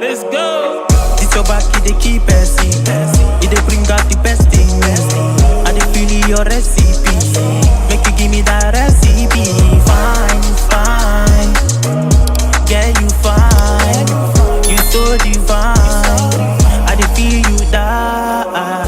Let's go. It's your back, it dey keep passing. It dey bring out the best thing. I dey feel your recipe. Make you give me that recipe. Fine, fine. Yeah, you fine. You so divine. I dey feel you die.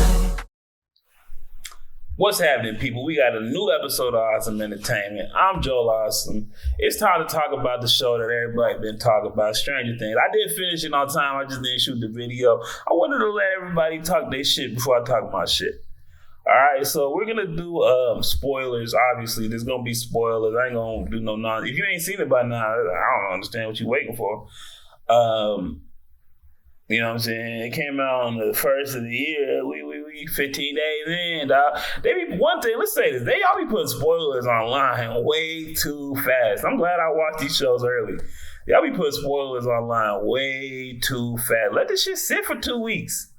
What's happening, people? We got a new episode of Awesome Entertainment. I'm Joel Austin. It's time to talk about the show that everybody been talking about, Stranger Things. I did finish it on time. I just didn't shoot the video. I wanted to let everybody talk their shit before I talk my shit. All right, so we're going to do spoilers. Obviously, there's going to be spoilers. I ain't going to do no nonsense. If you ain't seen it by now, I don't understand what you're waiting for. You know what I'm saying? It came out on the first of the year. We 15 days in, dog. They be one thing. Let's say this. Y'all be putting spoilers online way too fast. I'm glad I watched these shows early. Y'all be putting spoilers online way too fast. Let this shit sit for 2 weeks.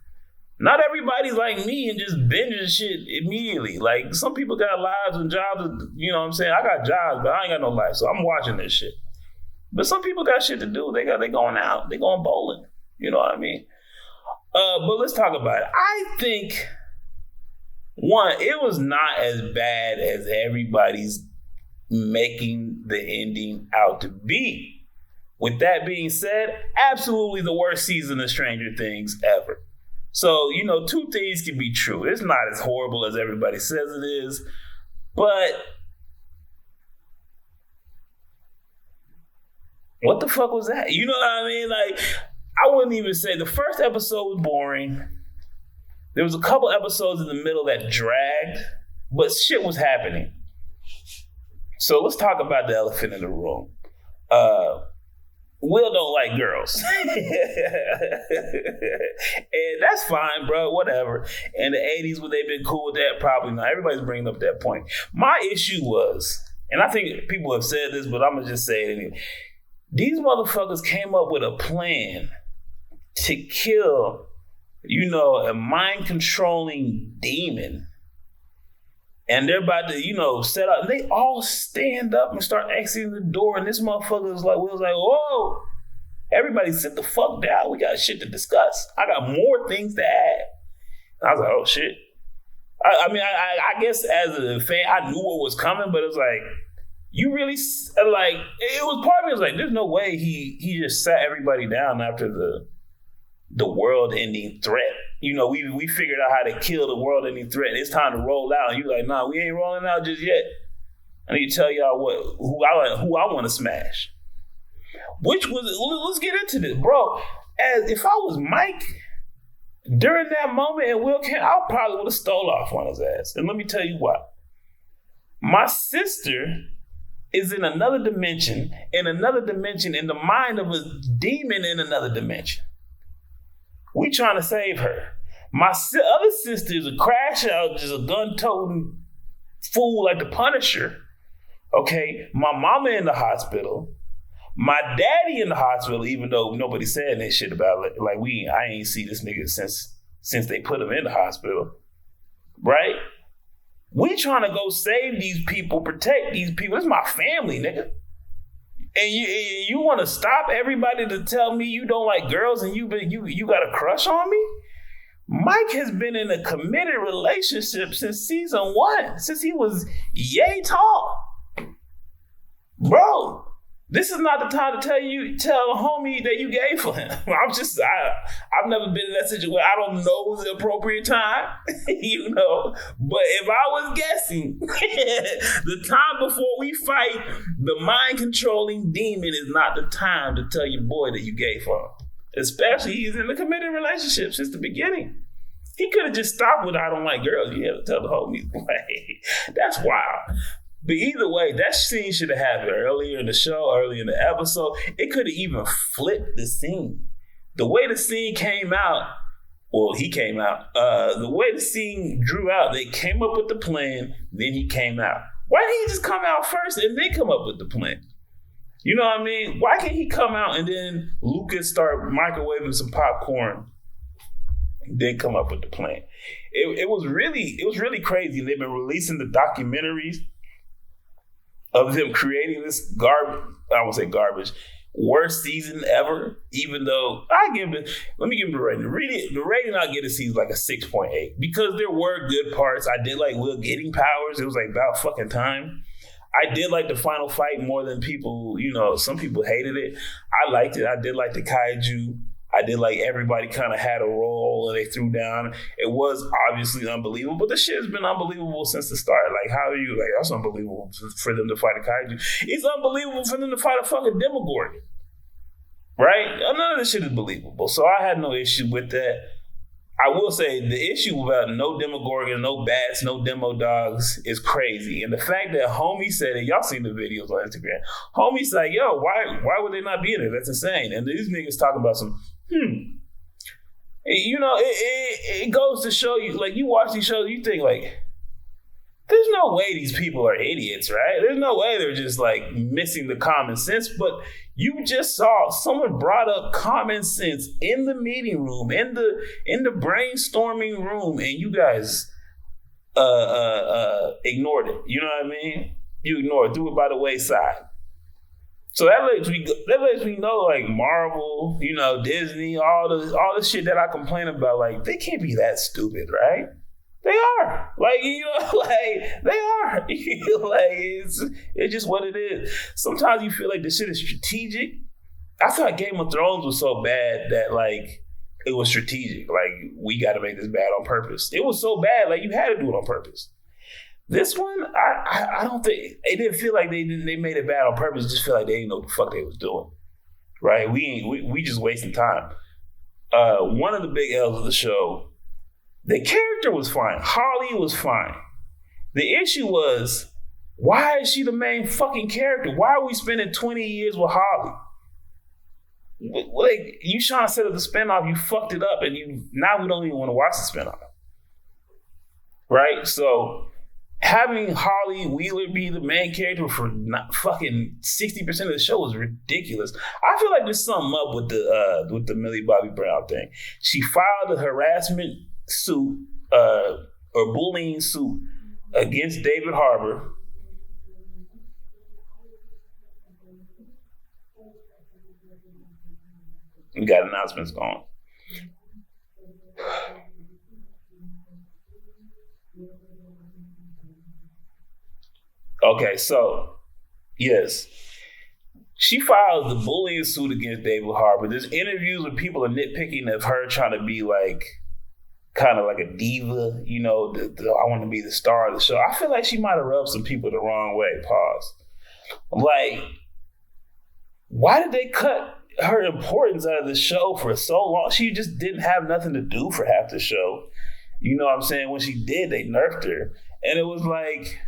Not everybody's like me and just binging shit immediately. Like, some people got lives and jobs. You know what I'm saying? I got jobs, but I ain't got no life, so I'm watching this shit. But some people got shit to do. They going out. They going bowling. You know what I mean? But let's talk about it. I think, one, it was not as bad as everybody's making the ending out to be. With that being said, absolutely the worst season of Stranger Things ever. So, you know, two things can be true. It's not as horrible as everybody says it is, but what the fuck was that? You know what I mean? Like, I wouldn't even say the first episode was boring. There was a couple episodes in the middle that dragged, but shit was happening. So let's talk about the elephant in the room. Will don't like girls. And that's fine, bro, whatever. In the 80s, would they been cool with that? Probably not. Everybody's bringing up that point. My issue was, and I think people have said this, but I'm going to just say it anyway. These motherfuckers came up with a plan to kill, you know, a mind-controlling demon. And they're about to, you know, set up. They all stand up and start exiting the door. And this motherfucker was like, whoa, everybody sit the fuck down. We got shit to discuss. I got more things to add. And I was like, oh, shit. I guess as a fan, I knew what was coming, but it was like, you really, like, it was part of me was like, there's no way he just sat everybody down after the world-ending threat. You know, we figured out how to kill the world-ending threat. It's time to roll out. And you're like, nah, we ain't rolling out just yet. I need to tell y'all who I want to smash. Which was, let's get into this, bro. As if I was Mike during that moment and Will came, I probably would have stole off on his ass. And let me tell you why. My sister is in another dimension, in the mind of a demon in another dimension. We trying to save her. My other sister is a crash out, just a gun-toting fool like the Punisher. Okay, my mama in the hospital. My daddy in the hospital, even though nobody said that shit about it. Like, I ain't see this nigga since they put him in the hospital. Right? We trying to go save these people, protect these people. It's my family, nigga. And you want to stop everybody to tell me you don't like girls and you got a crush on me? Mike has been in a committed relationship since season 1, since he was yay tall. Bro, this is not the time to tell a homie that you gay for him. I've never been in that situation. I don't know the appropriate time, you know. But if I was guessing, the time before we fight the mind-controlling demon is not the time to tell your boy that you gay for him. Especially he's in a committed relationship since the beginning. He could have just stopped with I don't like girls. You had to tell the homie. That's wild. But either way, that scene should have happened earlier in the show, earlier in the episode. It could have even flipped the scene. The way the scene came out, well, he came out. The way the scene drew out, they came up with the plan, then he came out. Why didn't he just come out first and then come up with the plan? You know what I mean? Why can't he come out and then Lucas start microwaving some popcorn, then come up with the plan? It was really crazy. They've been releasing the documentaries of them creating this garbage. I won't say garbage. worst season ever, even though let me give him the rating. The rating I get is he's like a 6.8 because there were good parts. I did like Will getting powers. It was like about fucking time. I did like the final fight more than people, some people hated it. I liked it. I did like the kaiju. I did like everybody kind of had a role and they threw down. It was obviously unbelievable, but the shit has been unbelievable since the start. Like, how are you, that's unbelievable for them to fight a kaiju. It's unbelievable for them to fight a fucking Demogorgon. Right? None of this shit is believable. So I had no issue with that. I will say the issue about no Demogorgon, no bats, no demo dogs is crazy. And the fact that Homie said it, y'all seen the videos on Instagram. Homie's like, yo, why would they not be in it? That's insane. And these niggas talking about some, it goes to show you, like, you watch these shows, you think, like, there's no way these people are idiots, right? There's no way they're just, like, missing the common sense. But you just saw someone brought up common sense in the meeting room, in the brainstorming room, and you guys ignored it. You know what I mean? You ignored it, threw it by the wayside. So that lets me know, like, Marvel, Disney, all the shit that I complain about, like, they can't be that stupid, right? They are. Like, they are. Like, it's just what it is. Sometimes you feel like this shit is strategic. I thought Game of Thrones was so bad that, like, it was strategic. Like, we got to make this bad on purpose. It was so bad, like, you had to do it on purpose. This one, I don't think, it didn't feel like they made it bad on purpose. It just feel like they didn't know what the fuck they was doing. Right? We just wasting time. One of the big L's of the show, the character was fine. Holly was fine. The issue was, why is she the main fucking character? Why are we spending 20 years with Holly? Like, you trying to set up the spinoff, you fucked it up, and now we don't even want to watch the spinoff. Right? So, having Holly Wheeler be the main character for not fucking 60% of the show was ridiculous. I feel like there's something up with the Millie Bobby Brown thing. She filed a harassment suit or bullying suit against David Harbour. We got announcements going. Okay, so yes, she filed the bullying suit against David Harbour. There's interviews where people are nitpicking of her trying to be like, kind of like a diva, I want to be the star of the show. I feel like she might have rubbed some people the wrong way. Pause. Like, why did they cut her importance out of the show for so long? She just didn't have nothing to do for half the show. You know what I'm saying? When she did, they nerfed her. And it was like,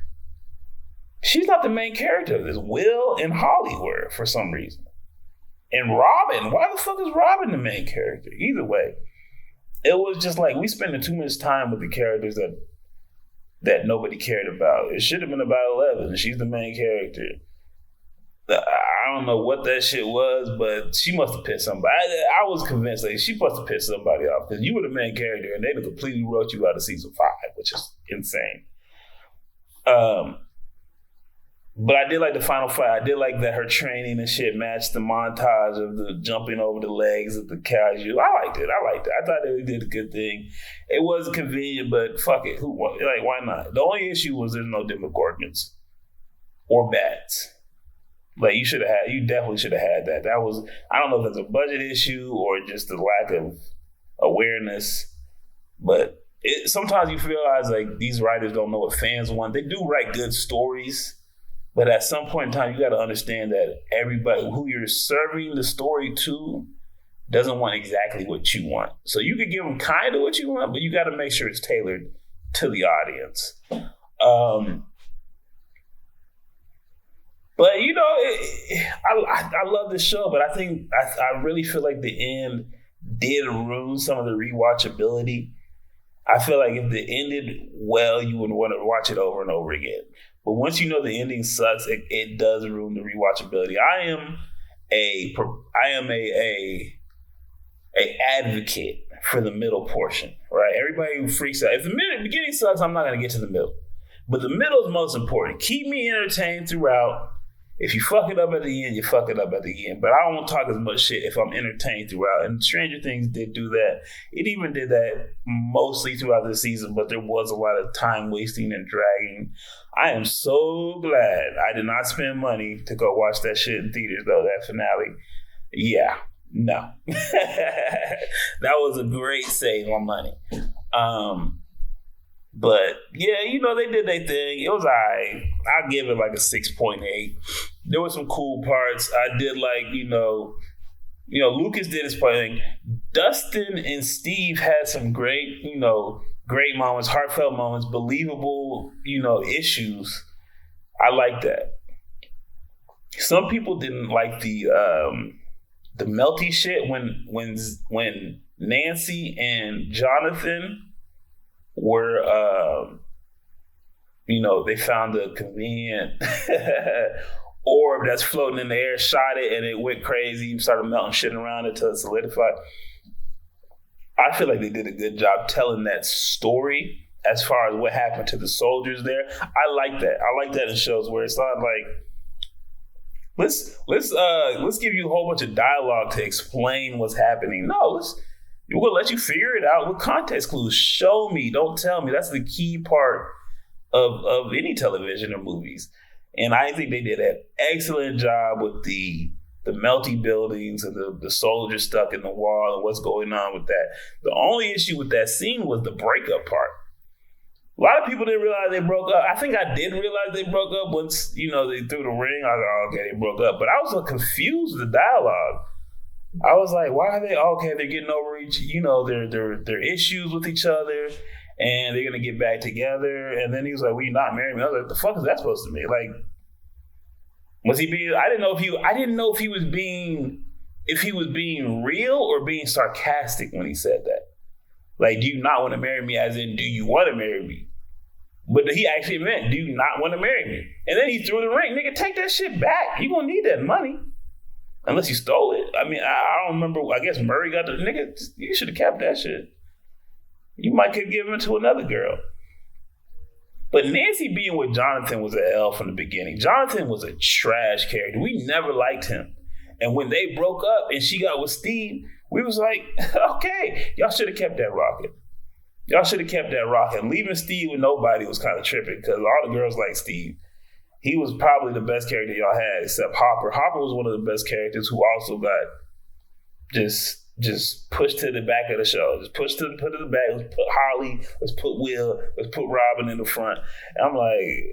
she's not the main character of this. Will and Holly were, for some reason. And Robin, why the fuck is Robin the main character? Either way. It was just like, we spending too much time with the characters that nobody cared about. It should have been about 11. She's the main character. I don't know what that shit was, but she must have pissed somebody. I was convinced that she must have pissed somebody off because you were the main character and they completely wrote you out of season 5, which is insane. But I did like the final fight. I did like that her training and shit matched the montage of the jumping over the legs of the kaiju. I liked it. I thought they did a good thing. It wasn't convenient, but fuck it. Why not? The only issue was there's no Demogorgons or bats. Like, you definitely should have had that. That was, I don't know if that's a budget issue or just the lack of awareness, but sometimes you realize, like, these writers don't know what fans want. They do write good stories, but at some point in time, you got to understand that everybody who you're serving the story to doesn't want exactly what you want. So you could give them kind of what you want, but you got to make sure it's tailored to the audience. But, I love this show, but I think I really feel like the end did ruin some of the rewatchability. I feel like if it ended well, you would want to watch it over and over again. But once you know the ending sucks, it does ruin the rewatchability. I am a advocate for the middle portion, right? Everybody who freaks out. If the beginning sucks, I'm not going to get to the middle. But the middle is most important. Keep me entertained throughout. If you fuck it up at the end, you fuck it up at the end. But I don't want to talk as much shit if I'm entertained throughout. And Stranger Things did do that. It even did that mostly throughout the season, but there was a lot of time wasting and dragging. I am so glad I did not spend money to go watch that shit in theaters, though, that finale. Yeah, no. That was a great save on money. But yeah, they did their thing. It was alright. I'll give it like a 6.8. There were some cool parts. I did like, Lucas did his thing. Dustin and Steve had some great, great moments, heartfelt moments, believable, issues. I like that. Some people didn't like the melty shit when Nancy and Jonathan were, they found a convenient orb that's floating in the air, shot it, and it went crazy and started melting shit around it till it solidified. I feel like they did a good job telling that story as far as what happened to the soldiers there. I like that. I like that in shows where it's not like, let's give you a whole bunch of dialogue to explain what's happening. No, we'll let you figure it out with context clues. Show me, don't tell me. That's the key part of any television or movies. And I think they did an excellent job with the melty buildings and the soldiers stuck in the wall and what's going on with that. The only issue with that scene was the breakup part. A lot of people didn't realize they broke up. I think I did realize they broke up once, they threw the ring. I was like, okay, they broke up. But I was so confused with the dialogue. I was like, why are they okay? They're getting over their issues with each other, and they're gonna get back together. And then he was like, "Will you not marry me?" I was like, "What the fuck is that supposed to mean?" Like, was he being? I didn't know if he was being real or being sarcastic when he said that. Like, do you not want to marry me? As in, do you want to marry me? But he actually meant, do you not want to marry me? And then he threw the ring. Nigga, take that shit back. You gonna need that money. Unless you stole it. I mean, I don't remember. I guess Murray got the nigga. You should have kept that shit. You might could give it to another girl. But Nancy being with Jonathan was an L from the beginning. Jonathan was a trash character. We never liked him. And when they broke up and she got with Steve, we was like, okay, y'all should have kept that rocking. Y'all should have kept that rocking. Leaving Steve with nobody was kind of tripping because all the girls like Steve. He was probably the best character y'all had, except Hopper. Hopper was one of the best characters who also got just pushed to the back of the show. Just put to the back. Let's put Holly. Let's put Will. Let's put Robin in the front. And I'm like,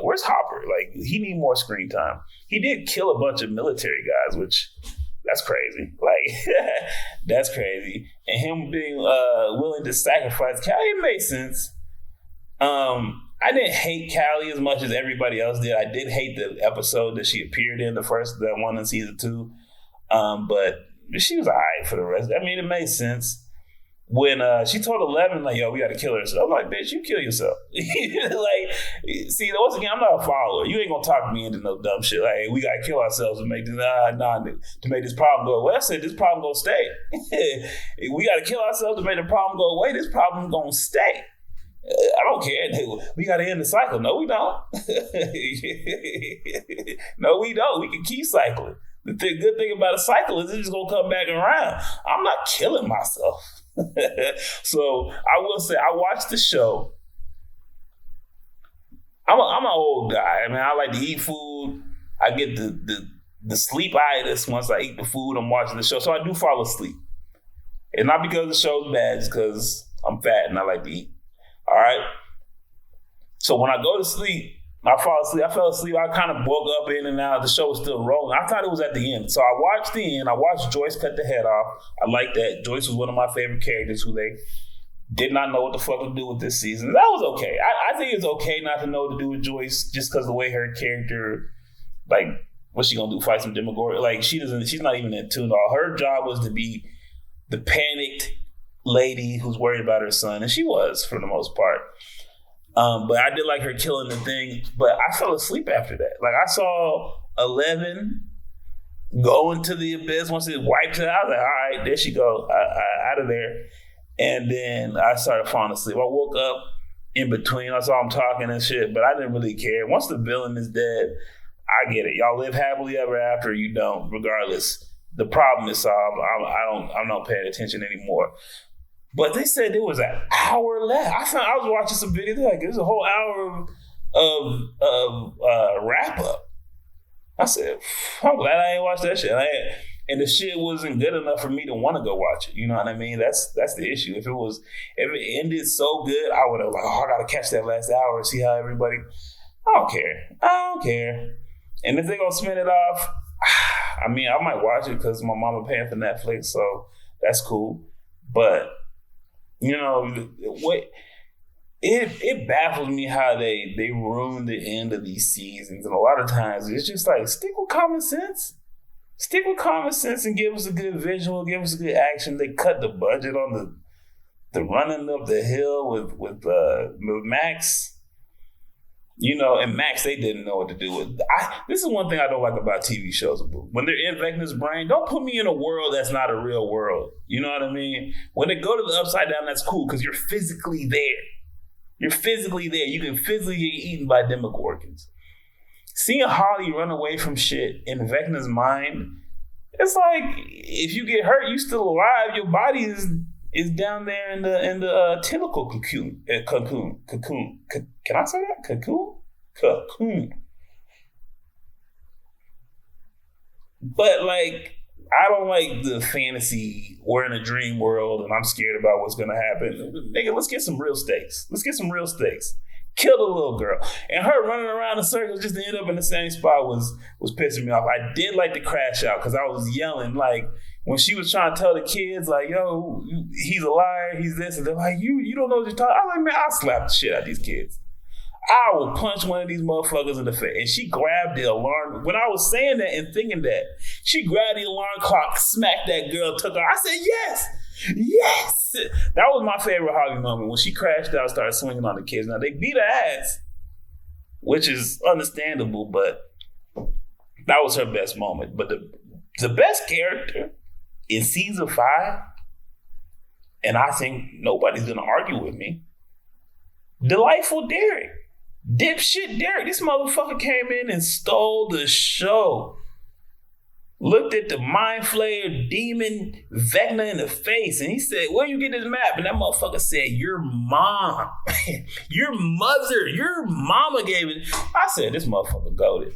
where's Hopper? Like, he need more screen time. He did kill a bunch of military guys, which that's crazy. Like, that's crazy. And him being willing to sacrifice Callie, it made sense. I didn't hate Callie as much as everybody else did. I did hate the episode that she appeared in, that one in season 2. But she was all right for the rest. I mean, it made sense. When she told 11, like, yo, we got to kill her. So I'm like, bitch, you kill yourself. Like, see, once again, I'm not a follower. You ain't going to talk me into no dumb shit. Like, hey, we got to kill ourselves to make this, to make this problem go away. I said, this problem going to stay. We got to kill ourselves to make the problem go away. This problem going to stay. I don't care. We got to end the cycle. No, we don't. No, we don't. We can keep cycling. The good thing about a cycle is it's just going to come back around. I'm not killing myself. So I will say, I watched the show. I'm an old guy. I mean, I like to eat food. I get the sleep-itis once I eat the food. I'm watching the show. So I do fall asleep. And not because the show's bad, it's because I'm fat and I like to eat. All right. So when I go to sleep, I fall asleep. I fell asleep. I kind of woke up in and out. The show was still rolling. I thought it was at the end. So I watched the end. I watched Joyce cut the head off. I like that. Joyce was one of my favorite characters who they did not know what the fuck to do with this season. That was okay. I think it's okay not to know what to do with Joyce just because the way her character, like, what's she gonna do? Fight some Demogorgon? Like, she's not even in tune at all. Her job was to be the panicked lady who's worried about her son, and she was for the most part. But I did like her killing the thing, but I fell asleep after that. Like, I saw 11 go into the abyss once it wiped it out. I was like, all right, there she go, out of there. And then I started falling asleep. I woke up in between. I saw him talking and shit, but I didn't really care. Once the villain is dead, I get it. Y'all live happily ever after. You don't. Regardless, the problem is solved. I'm not paying attention anymore. But they said there was an hour left. I was watching some videos. They're like, there's a whole hour of wrap up. I said, I'm glad I ain't watched that shit. And the shit wasn't good enough for me to want to go watch it. You know what I mean? That's the issue. If it ended so good, I would have like, I gotta catch that last hour and see how everybody. I don't care. And if they're gonna spin it off, I mean, I might watch it because my mama paying for Netflix, so that's cool. But you know what? It baffles me how they ruin the end of these seasons, and a lot of times it's just like stick with common sense. Stick with common sense and give us a good visual, give us a good action. They cut the budget on the running up the hill with Max. You know, and Max, they didn't know what to do with. This is one thing I don't like about TV shows. When they're in Vecna's brain, don't put me in a world that's not a real world. You know what I mean? When they go to the upside down, that's cool because you're physically there. You're physically there. You can physically get eaten by Demogorgons. Seeing Holly run away from shit in Vecna's mind, it's like if you get hurt, you still alive. Your body is down there in the tentacle cocoon. Can I say that? Cocoon. But like, I don't like the fantasy. We're in a dream world, and I'm scared about what's gonna happen. Nigga, let's get some real stakes. Kill the little girl. And her running around in circles just to end up in the same spot was pissing me off. I did like the crash out because I was yelling like when she was trying to tell the kids like, yo, he's a liar, he's this, and they're like, you don't know what you're talking. I'm like, man, I'll slap the shit out of these kids. I will punch one of these motherfuckers in the face. And she grabbed the alarm. When I was saying that and thinking that, she grabbed the alarm clock, smacked that girl, took her. I said, yes. That was my favorite Holly moment when she crashed out and started swinging on the kids. Now, they beat her ass, which is understandable, but that was her best moment. But the best character in season 5, and I think nobody's going to argue with me, Delightful Derek. Dipshit Derek. This motherfucker came in and stole the show. Looked at the mind flayer demon Vecna in the face, and he said, where you get this map? And that motherfucker said, your mom. Your mother. Your mama gave it. I said, this motherfucker goated.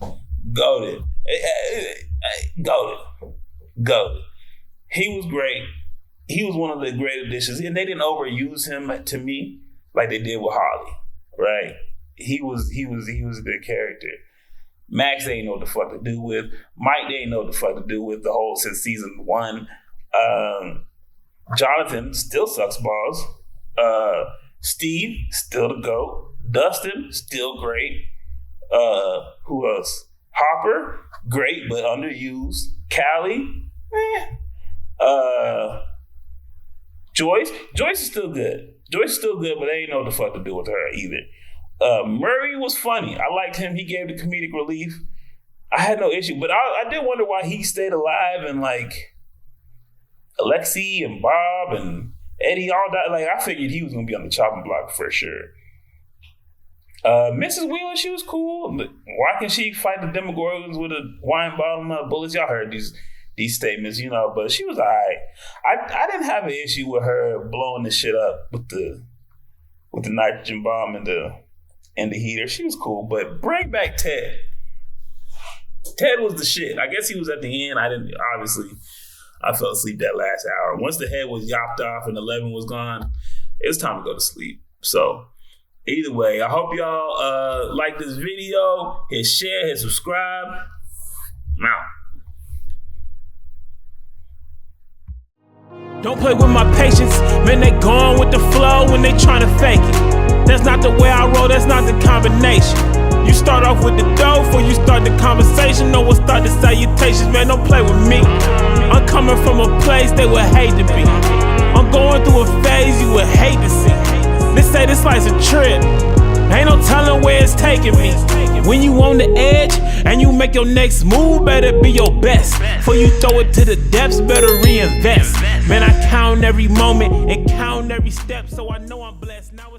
He was great. He was one of the great additions. And they didn't overuse him to me like they did with Holly, right? He was a good character. Max, they ain't know what the fuck to do with. Mike, they ain't know what the fuck to do with the whole since season 1. Jonathan still sucks balls. Steve, still the GOAT. Dustin, still great. Who else? Hopper, great but underused. Callie, Joyce is still good. But they ain't know what the fuck to do with her either. Murray was funny. I liked him. He gave the comedic relief. I had no issue, but I did wonder why he stayed alive and like Alexi and Bob and Eddie all died. Like I figured he was gonna be on the chopping block for sure. Mrs. Wheeler, she was cool. Why can she fight the Demogorgons with a wine bottle and not bullets? Y'all heard these statements, you know, but she was all right. I didn't have an issue with her blowing the shit up with the nitrogen bomb and the heater. She was cool, but bring back Ted. Ted was the shit. I guess he was at the end. I fell asleep that last hour. Once the head was yopped off and 11 was gone, it was time to go to sleep. So either way, I hope y'all like this video. Hit share, hit subscribe. I'm out. Don't play with my patience, man, they gone with the flow when they tryna fake it. That's not the way I roll, that's not the combination. You start off with the dough before you start the conversation. No one start the salutations, man, don't play with me. I'm coming from a place they would hate to be. I'm going through a phase you would hate to see. They say this life's a trip, ain't no telling where it's taking me. When you on the edge and you make your next move, better be your best. Before you throw it to the depths, better reinvest. Man, I count every moment and count every step, so I know I'm blessed. Now